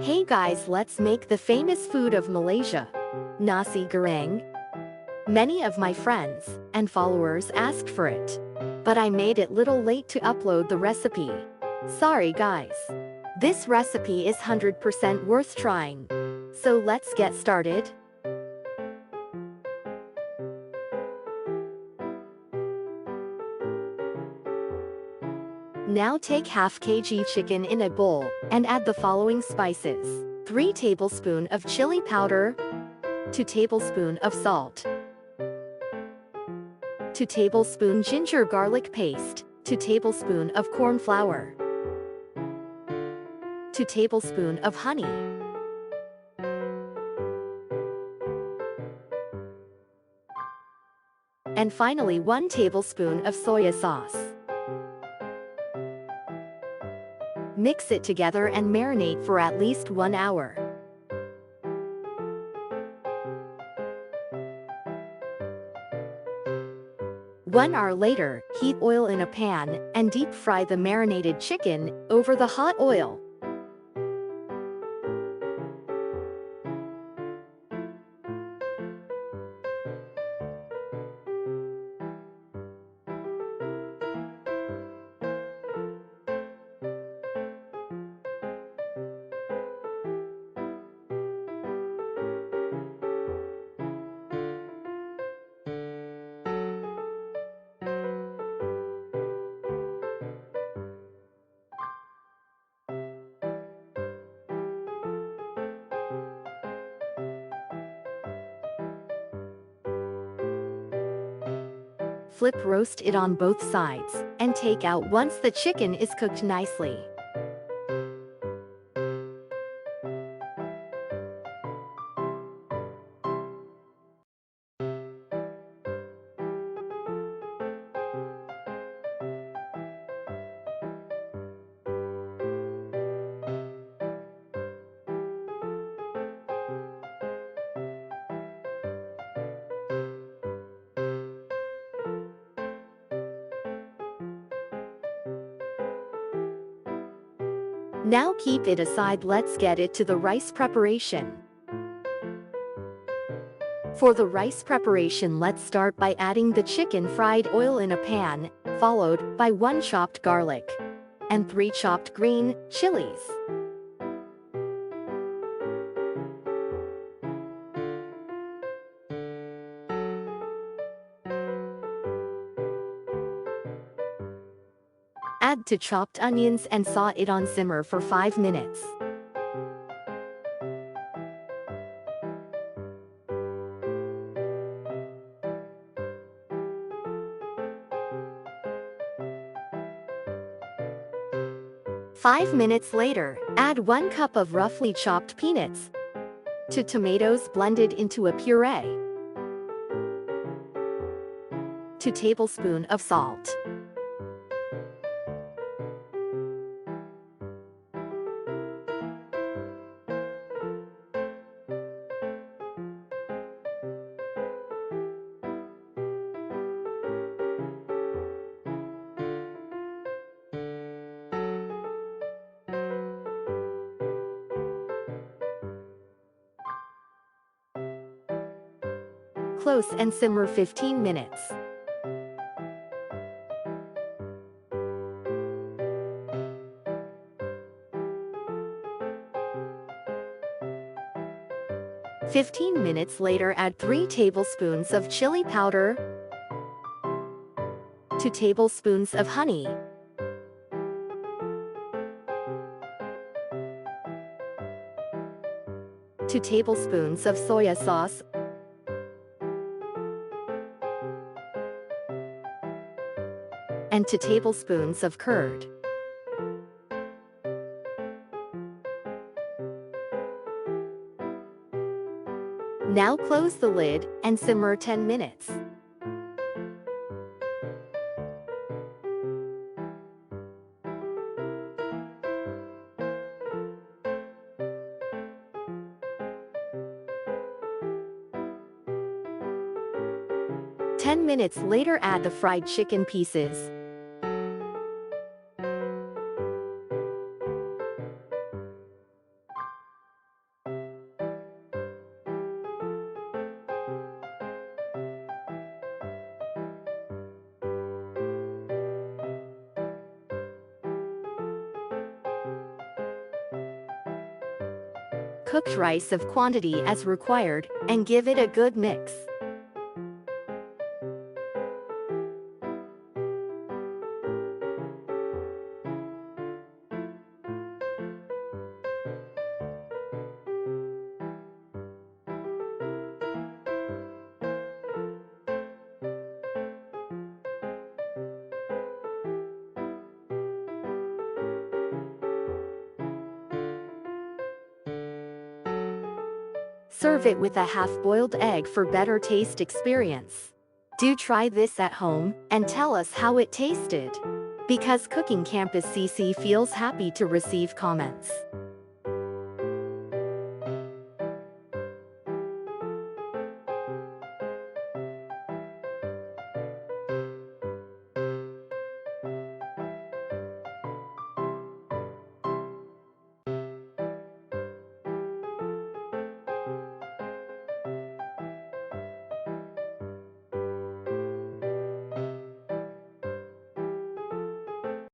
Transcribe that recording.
Hey guys, let's make the famous food of Malaysia, nasi goreng. Many of my friends and followers asked for it, but I made it little late to upload the recipe. Sorry guys. This recipe is 100% worth trying. So let's get started. Now take half kg chicken in a bowl and add the following spices: 3 tablespoons of chili powder, 2 tablespoons of salt, 2 tablespoons ginger garlic paste, 2 tablespoons of corn flour, 2 tablespoons of honey, and finally 1 tablespoon of soya sauce. Mix it together and marinate for at least 1 hour. One hour later, heat oil in a pan and deep fry the marinated chicken over the hot oil. Flip roast it on both sides, and take out once the chicken is cooked nicely. Now keep it aside, let's get it to the rice preparation. For the rice preparation, let's start by adding the chicken fried oil in a pan, followed by 1 chopped garlic and 3 chopped green chilies. Add 2 chopped onions and saute it on simmer for 5 minutes. Five minutes later, add 1 cup of roughly chopped peanuts, 2 tomatoes blended into a puree, 2 tablespoons of salt, close and simmer 15 minutes. "15 minutes later, add 3 tablespoons of chili powder, 2 tablespoons of honey, 2 tablespoons of soya sauce, and 2 tablespoons of curd. Now close the lid and simmer 10 minutes. Ten minutes later, add the fried chicken pieces. cooked rice of quantity as required, and give it a good mix. Serve it with a half-boiled egg for better taste experience. Do try this at home and tell us how it tasted. Because Cooking Campus CC feels happy to receive comments.